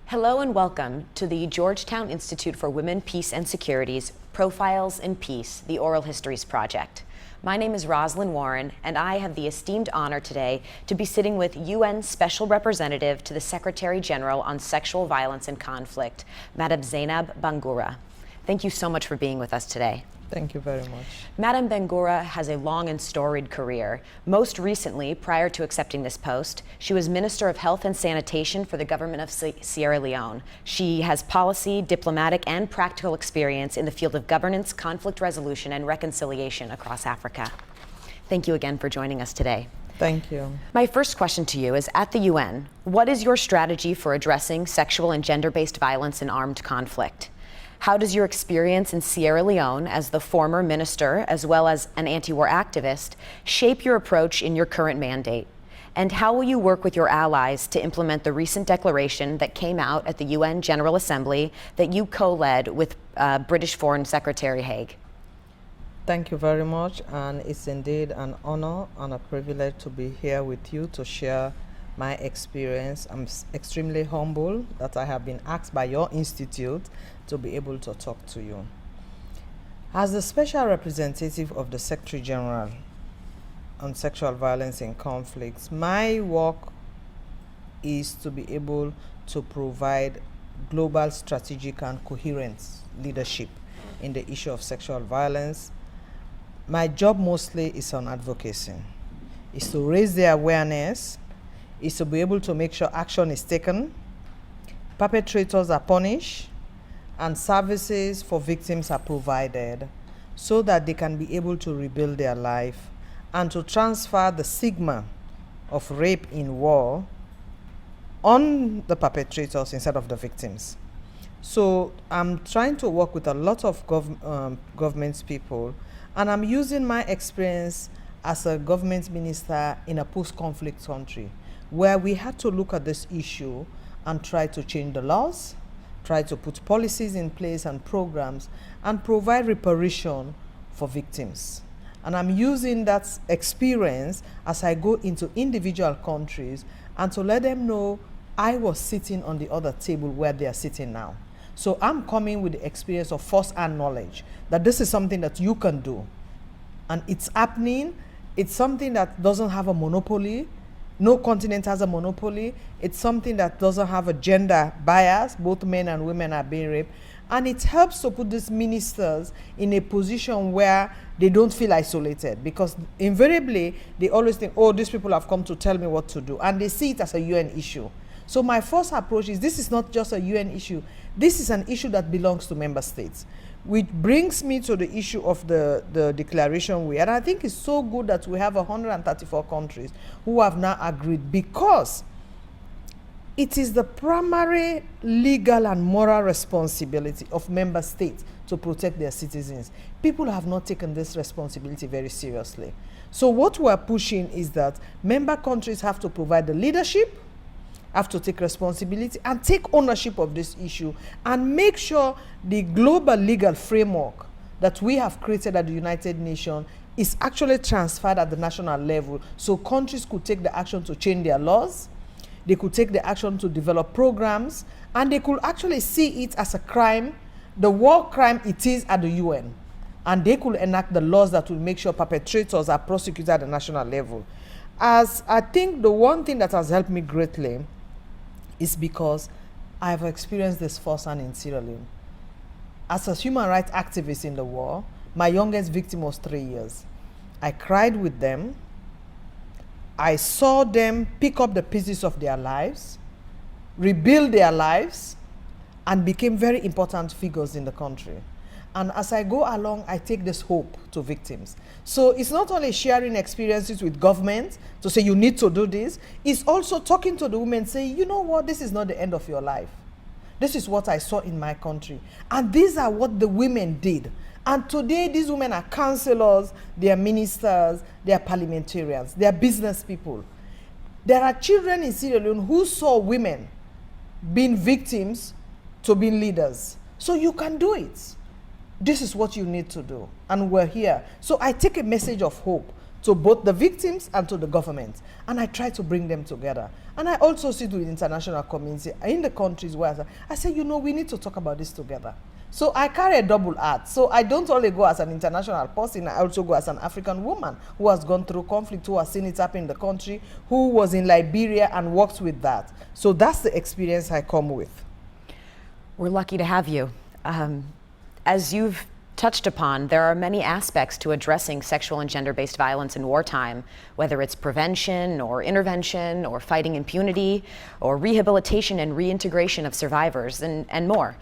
Hello and welcome to the Georgetown Institute for Women, Peace and Security's Profiles in Peace, the Oral Histories Project. My name is Rosalyn Warren, and I have the esteemed honor today to be sitting with UN Special Representative to the Secretary General on Sexual Violence and Conflict, Madam Zainab Bangura. Thank you so much for being with us today. Thank you very much. Madam Bangura has a long and storied career. Most recently, prior to accepting this post, she was Minister of Health and Sanitation for the government of Sierra Leone. She has policy, diplomatic, and practical experience in the field of governance, conflict resolution, and reconciliation across Africa. Thank you again for joining us today. Thank you. My first question to you is, at the UN, what is your strategy for addressing sexual and gender-based violence in armed conflict? How does your experience in Sierra Leone as the former minister, as well as an anti-war activist, shape your approach in your current mandate? And how will you work with your allies to implement the recent declaration that came out at the UN General Assembly that you co-led with British Foreign Secretary Haig? Thank you very much, and it's indeed an honor and a privilege to be here with you to share my experience. I'm extremely humble that I have been asked by your institute to be able to talk to you. As the special representative of the Secretary General on sexual violence in conflicts, my work is to be able to provide global, strategic, and coherent leadership in the issue of sexual violence. My job mostly is on advocacy, is to raise the awareness, is to be able to make sure action is taken, perpetrators are punished, and services for victims are provided so that they can be able to rebuild their life and to transfer the stigma of rape in war on the perpetrators instead of the victims. So I'm trying to work with a lot of government people, and I'm using my experience as a government minister in a post-conflict country, where we had to look at this issue and try to change the laws, try to put policies in place and programs, and provide reparation for victims. And I'm using that experience as I go into individual countries and to let them know I was sitting on the other table where they are sitting now. So I'm coming with the experience of first-hand knowledge that this is something that you can do. And it's happening. It's something that doesn't have a monopoly. No continent has a monopoly. It's something that doesn't have a gender bias. Both men and women are being raped. And it helps to put these ministers in a position where they don't feel isolated, because invariably they always think, oh, these people have come to tell me what to do. And they see it as a UN issue. So my first approach is, this is not just a UN issue. This is an issue that belongs to member states. Which brings me to the issue of the declaration and I think it's so good that we have 134 countries who have now agreed, because it is the primary legal and moral responsibility of member states to protect their citizens. People have not taken this responsibility very seriously. So what we're pushing is that member countries have to provide the leadership, have to take responsibility and take ownership of this issue, and make sure the global legal framework that we have created at the United Nations is actually transferred at the national level, so countries could take the action to change their laws, they could take the action to develop programs, and they could actually see it as a crime, the war crime it is at the UN, and they could enact the laws that will make sure perpetrators are prosecuted at the national level. As I think the one thing that has helped me greatly is because I have experienced this firsthand in Sierra Leone. As a human rights activist in the war, my youngest victim was 3 years. I cried with them. I saw them pick up the pieces of their lives, rebuild their lives, and became very important figures in the country. And as I go along, I take this hope to victims. So it's not only sharing experiences with government to say you need to do this, it's also talking to the women, saying, you know what, this is not the end of your life. This is what I saw in my country. And these are what the women did. And today, these women are counselors, they are ministers, they are parliamentarians, they are business people. There are children in Sierra Leone who saw women being victims to being leaders. So you can do it. This is what you need to do. And we're here. So I take a message of hope to both the victims and to the government. And I try to bring them together. And I also sit with the international community in the countries where I say, you know, we need to talk about this together. So I carry a double hat. So I don't only go as an international person, I also go as an African woman who has gone through conflict, who has seen it happen in the country, who was in Liberia and worked with that. So that's the experience I come with. We're lucky to have you. As you've touched upon, there are many aspects to addressing sexual and gender-based violence in wartime, whether it's prevention or intervention or fighting impunity or rehabilitation and reintegration of survivors and more.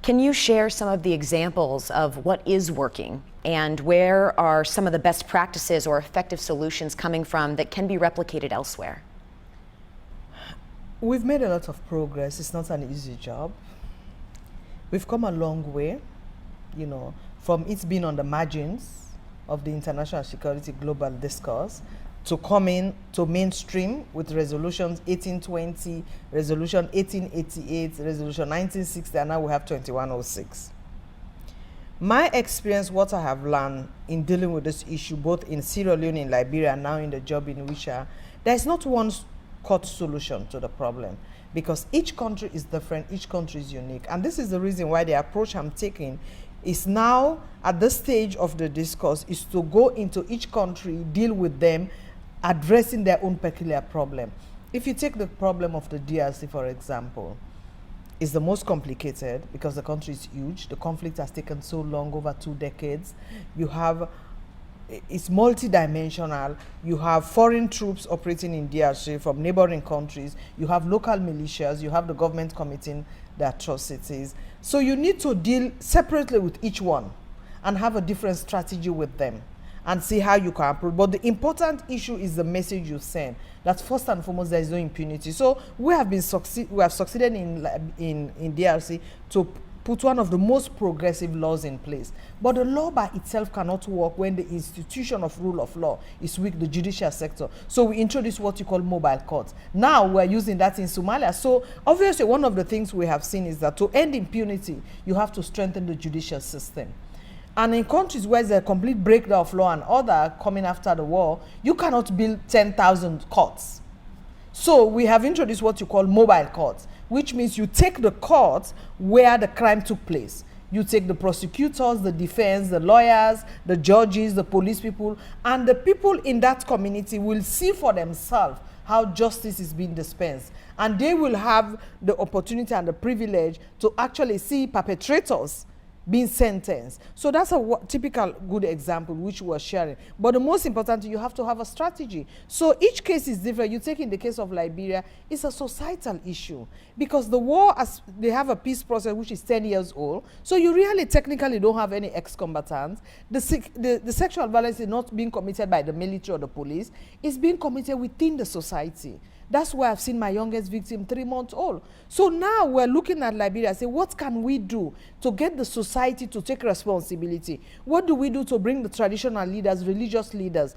Can you share some of the examples of what is working and where are some of the best practices or effective solutions coming from that can be replicated elsewhere? We've made a lot of progress. It's not an easy job. We've come a long way, you know, from it being on the margins of the international security global discourse to coming to mainstream with resolutions 1820, resolution 1888, resolution 1960, and now we have 2106. My experience, what I have learned in dealing with this issue, both in Sierra Leone, in Liberia, and now in the job in Wisha, there is not one cut solution to the problem because each country is different, each country is unique. And this is the reason why the approach I'm taking is now at this stage of the discourse is to go into each country, deal with them, addressing their own peculiar problem. If you take the problem of the DRC, for example, it's the most complicated because the country is huge. The conflict has taken so long, over 2 decades. You have, it's multidimensional. You have foreign troops operating in DRC from neighboring countries. You have local militias. You have the government committing the atrocities. So you need to deal separately with each one and have a different strategy with them and see how you can approach. But the important issue is the message you send. That first and foremost, there is no impunity. So we have succeeded in DRC to put one of the most progressive laws in place. But the law by itself cannot work when the institution of rule of law is weak, the judicial sector. So we introduced what you call mobile courts. Now we're using that in Somalia. So obviously one of the things we have seen is that to end impunity, you have to strengthen the judicial system. And in countries where there's a complete breakdown of law and order coming after the war, you cannot build 10,000 courts. So we have introduced what you call mobile courts, which means you take the courts where the crime took place. You take the prosecutors, the defense, the lawyers, the judges, the police people, and the people in that community will see for themselves how justice is being dispensed. And they will have the opportunity and the privilege to actually see perpetrators being sentenced. So that's a typical good example which we're sharing. But the most important, you have to have a strategy. So each case is different. You take in the case of Liberia, it's a societal issue because the war, as they have a peace process which is 10 years old. So you really technically don't have any ex-combatants. The sexual violence is not being committed by the military or the police. It's being committed within the society. That's why I've seen my youngest victim 3 months old. So now we're looking at Liberia and say, what can we do to get the society to take responsibility? What do we do to bring the traditional leaders, religious leaders,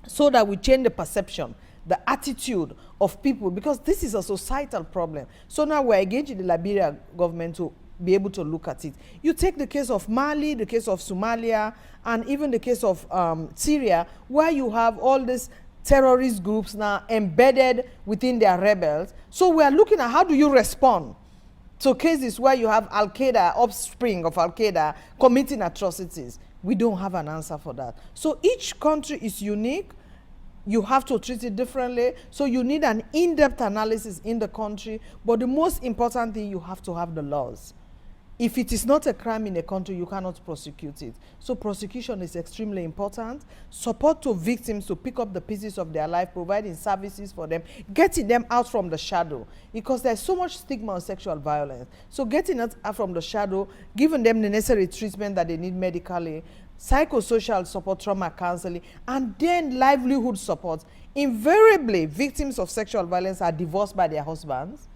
so that we change the perception, the attitude of people? Because this is a societal problem. So now we're engaging the Liberia government to be able to look at it. You take the case of Mali, the case of Somalia, and even the case of Syria, where you have all this terrorist groups now embedded within their rebels. So we are looking at how do you respond to cases where you have Al-Qaeda, offspring of Al-Qaeda, committing atrocities. We don't have an answer for that. So each country is unique. You have to treat it differently. So you need an in-depth analysis in the country. But the most important thing, you have to have the laws. If it is not a crime in a country, you cannot prosecute it. So prosecution is extremely important. Support to victims to pick up the pieces of their life, providing services for them, getting them out from the shadow. Because there's so much stigma on sexual violence. So getting it out from the shadow, giving them the necessary treatment that they need medically, psychosocial support, trauma counseling, and then livelihood support. Invariably, victims of sexual violence are divorced by their husbands.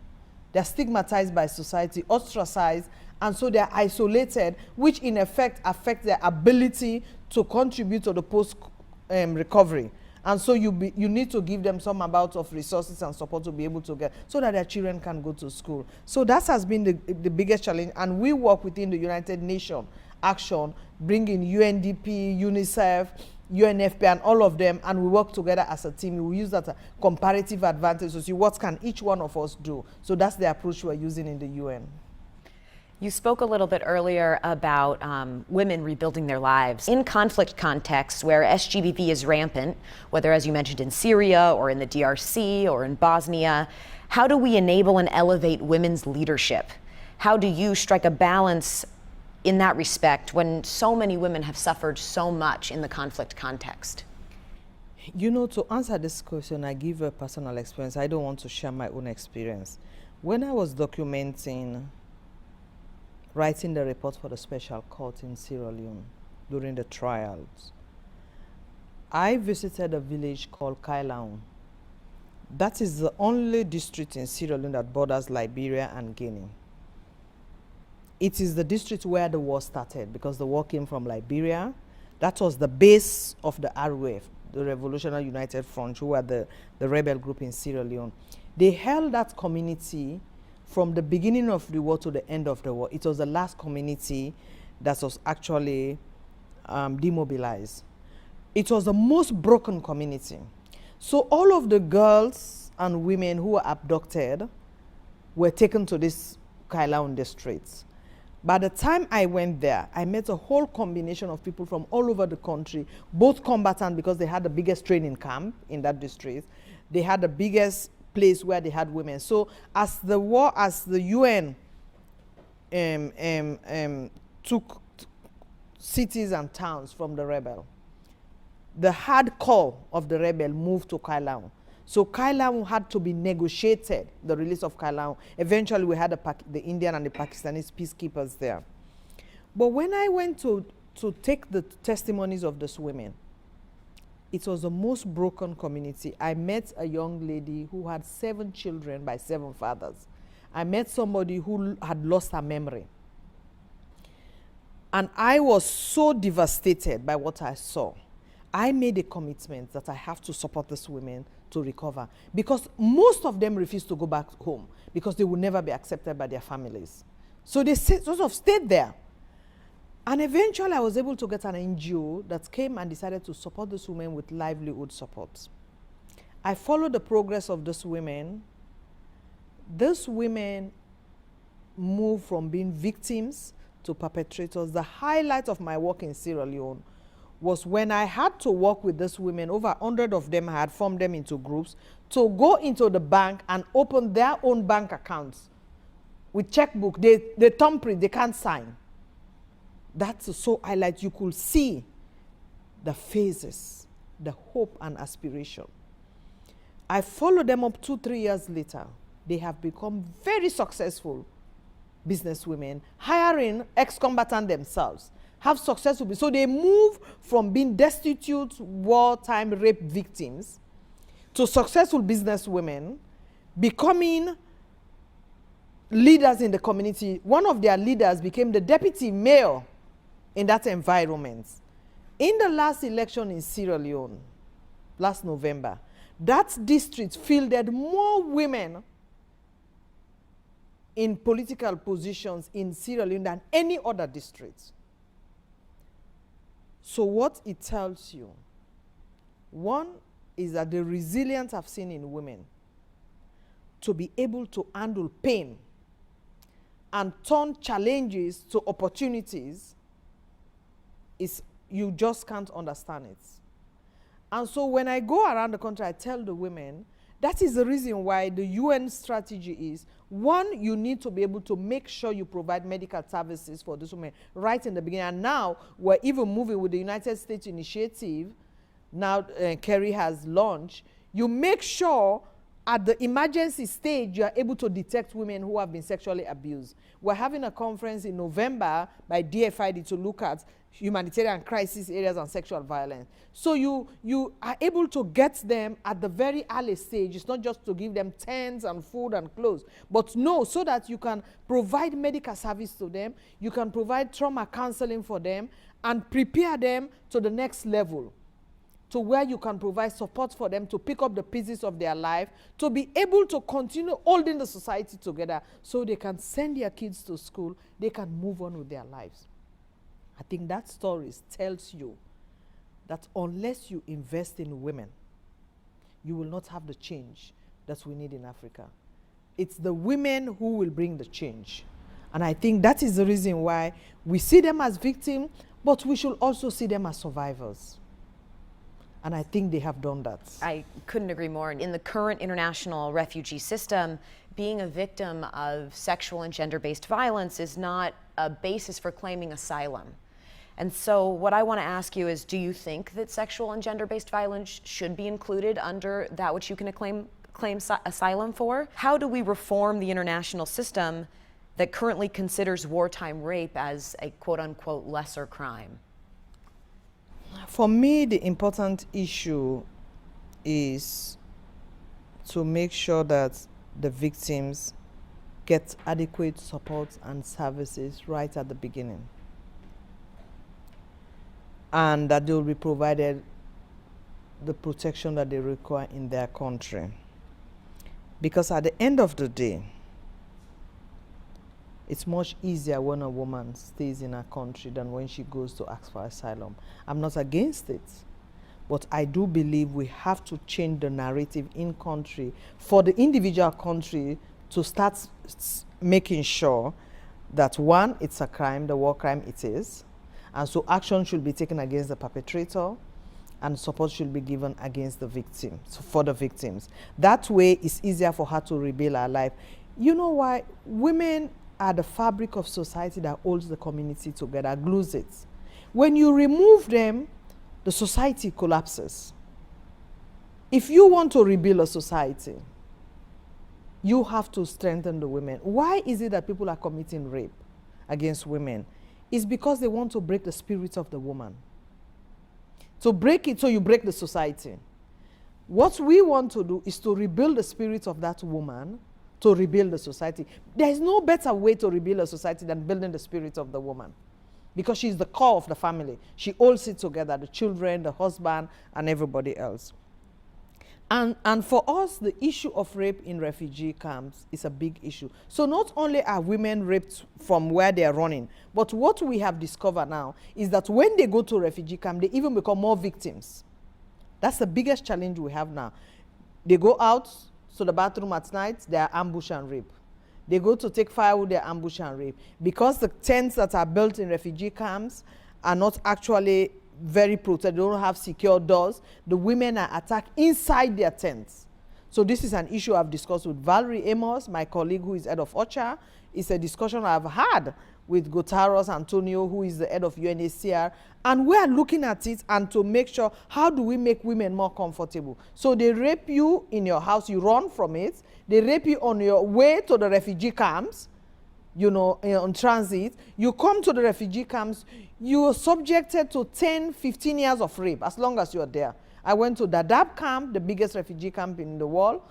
They're stigmatized by society, ostracized, and so they're isolated, which in effect affects their ability to contribute to the post-recovery. And so you need to give them some amount of resources and support to be able to get, so that their children can go to school. So that has been the biggest challenge. And we work within the United Nations Action, bringing UNDP, UNICEF, UNFP and all of them, and we work together as a team. We use that as a comparative advantage to see what can each one of us do. So that's the approach we're using in the UN. You spoke a little bit earlier about women rebuilding their lives. In conflict contexts where SGBV is rampant, whether, as you mentioned, in Syria or in the DRC or in Bosnia, how do we enable and elevate women's leadership? How do you strike a balance in that respect when so many women have suffered so much in the conflict context? You know, to answer this question, I give a personal experience. I don't want to share my own experience. When I was writing the report for the special court in Sierra Leone during the trials, I visited a village called Kailaun. That is the only district in Sierra Leone that borders Liberia and Guinea. It is the district where the war started because the war came from Liberia. That was the base of the RUF, the Revolutionary United Front, who were the rebel group in Sierra Leone. They held that community from the beginning of the war to the end of the war. It was the last community that was actually demobilized. It was the most broken community. So all of the girls and women who were abducted were taken to this Kailaun district. By the time I went there, I met a whole combination of people from all over the country, both combatant because they had the biggest training camp in that district. They had the biggest place where they had women. So as the UN took cities and towns from the rebel, the hard core of the rebel moved to Kailaun. So Kailaun had to be negotiated, the release of Kailaun. Eventually we had the Indian and the Pakistanis peacekeepers there. But when I went to take the testimonies of those women, it was the most broken community. I met a young lady who had 7 children by 7 fathers. I met somebody who had lost her memory. And I was so devastated by what I saw. I made a commitment that I have to support these women to recover, because most of them refused to go back home because they would never be accepted by their families. So they sort of stayed there. And eventually I was able to get an NGO that came and decided to support these women with livelihood support. I followed the progress of these women. These women moved from being victims to perpetrators. The highlight of my work in Sierra Leone was when I had to work with these women. Over 100 of them, I had formed them into groups to go into the bank and open their own bank accounts with checkbook. They thumbprint, they can't sign. That's so highlight. You could see the phases, the hope and aspiration. I followed them up 2-3 years later. They have become very successful businesswomen, hiring ex-combatants themselves, have successful. So they move from being destitute, wartime rape victims to successful businesswomen, becoming leaders in the community. One of their leaders became the deputy mayor in that environment. In the last election in Sierra Leone, last November, that district fielded more women in political positions in Sierra Leone than any other district. So what it tells you, one is that the resilience I've seen in women to be able to handle pain and turn challenges to opportunities is, you just can't understand it. And so when I go around the country, I tell the women, that is the reason why the UN strategy is, one, you need to be able to make sure you provide medical services for these women right in the beginning. And now we're even moving with the United States initiative. Now Kerry has launched. You make sure at the emergency stage you are able to detect women who have been sexually abused. We're having a conference in November by DFID to look at humanitarian crisis areas and sexual violence. So you are able to get them at the very early stage. It's not just to give them tents and food and clothes, but no, so that you can provide medical service to them, you can provide trauma counseling for them, and prepare them to the next level, to where you can provide support for them to pick up the pieces of their life, to be able to continue holding the society together so they can send their kids to school, they can move on with their lives. I think that story tells you that unless you invest in women, you will not have the change that we need in Africa. It's the women who will bring the change. And I think that is the reason why we see them as victims, but we should also see them as survivors. And I think they have done that. I couldn't agree more. In the current international refugee system, being a victim of sexual and gender-based violence is not a basis for claiming asylum. And so what I want to ask you is, do you think that sexual and gender-based violence should be included under that which you can claim asylum for? How do we reform the international system that currently considers wartime rape as a quote-unquote lesser crime? For me, the important issue is to make sure that the victims get adequate support and services right at the beginning, and that they will be provided the protection that they require in their country. Because at the end of the day, it's much easier when a woman stays in her country than when she goes to ask for asylum. I'm not against it, but I do believe we have to change the narrative in country for the individual country to start making sure that, one, it's a crime, the war crime it is, and so action should be taken against the perpetrator, and support should be given against the victim, so for the victims. That way, it's easier for her to rebuild her life. You know why? Women are the fabric of society that holds the community together, glues it. When you remove them, the society collapses. If you want to rebuild a society, you have to strengthen the women. Why is it that people are committing rape against women? It's because they want to break the spirit of the woman. To break it, so you break the society. What we want to do is to rebuild the spirit of that woman, to rebuild the society. There is no better way to rebuild a society than building the spirit of the woman, because she's the core of the family. She holds it together, the children, the husband, and everybody else. And for us, the issue of rape in refugee camps is a big issue. So not only are women raped from where they are running, but what we have discovered now is that when they go to refugee camp, they even become more victims. That's the biggest challenge we have now. They go out to the bathroom at night, they are ambushed and raped. They go to take firewood, they are ambushed and raped. Because the tents that are built in refugee camps are not actually very protected, they don't have secure doors, the women are attacked inside their tents. So this is an issue I've discussed with Valerie Amos, my colleague who is head of OCHA. It's a discussion I've had with Guterres Antonio, who is the head of UNHCR, and we are looking at it and to make sure, how do we make women more comfortable? So they rape you in your house, you run from it, they rape you on your way to the refugee camps, you know, on transit, you come to the refugee camps, you are subjected to 10, 15 years of rape as long as you're there. I went to Dadaab camp, the biggest refugee camp in the world.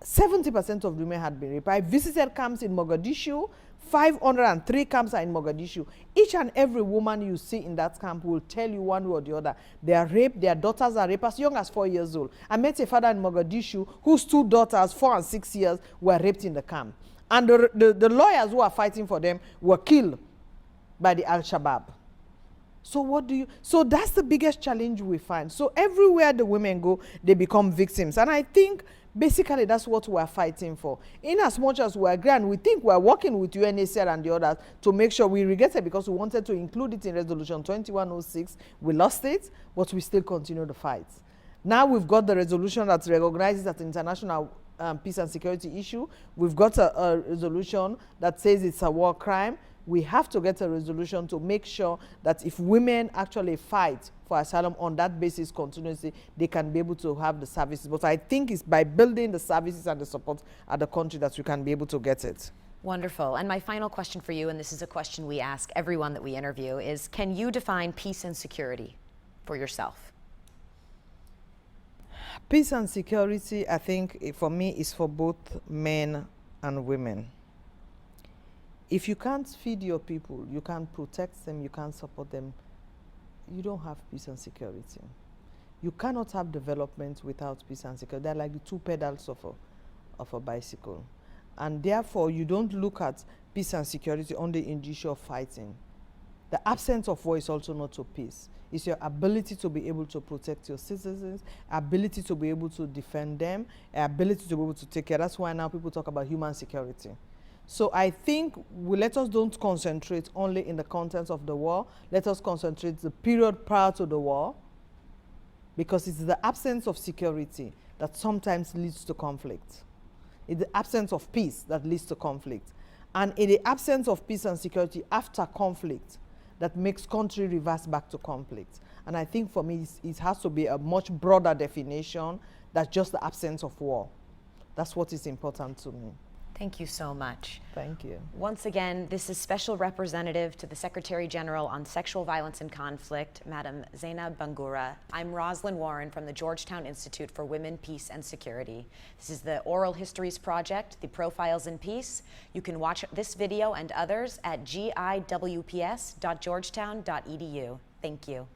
70% of women had been raped. I visited camps in Mogadishu. 503 camps are in Mogadishu. Each and every woman you see in that camp will tell you one way or the other. They are raped, their daughters are raped as young as 4 years old. I met a father in Mogadishu whose two daughters, 4 and 6 years, were raped in the camp. And the lawyers who are fighting for them were killed by the Al-Shabaab. So that's the biggest challenge we find. So everywhere the women go, they become victims. And I think basically that's what we're fighting for. In as much as we agree, and we think we're working with UNHCR and the others to make sure we regret it, because we wanted to include it in Resolution 2106. We lost it, but we still continue the fight. Now we've got the resolution that recognizes that international peace and security issue. We've got a resolution that says it's a war crime. We have to get a resolution to make sure that if women actually fight for asylum on that basis continuously, they can be able to have the services. But I think it's by building the services and the support at the country that we can be able to get it. Wonderful. And my final question for you, and this is a question we ask everyone that we interview, is can you define peace and security for yourself? Peace and security, I think, for me, is for both men and women. If you can't feed your people, you can't protect them, you can't support them, you don't have peace and security. You cannot have development without peace and security. They're like the two pedals of a bicycle. And therefore, you don't look at peace and security only in the issue of fighting. The absence of war is also not to peace. It's your ability to be able to protect your citizens, ability to be able to defend them, ability to be able to take care. That's why now people talk about human security. So I think let us don't concentrate only in the contents of the war. Let us concentrate the period prior to the war, because it's the absence of security that sometimes leads to conflict. It's the absence of peace that leads to conflict. And in the absence of peace and security after conflict, that makes country reverse back to conflict. And I think for me, it has to be a much broader definition than just the absence of war. That's what is important to me. Thank you so much. Thank you. Once again, this is Special Representative to the Secretary General on Sexual Violence and Conflict, Madam Zainab Bangura. I'm Rosalind Warren from the Georgetown Institute for Women, Peace, and Security. This is the Oral Histories Project, the Profiles in Peace. You can watch this video and others at giwps.georgetown.edu. Thank you.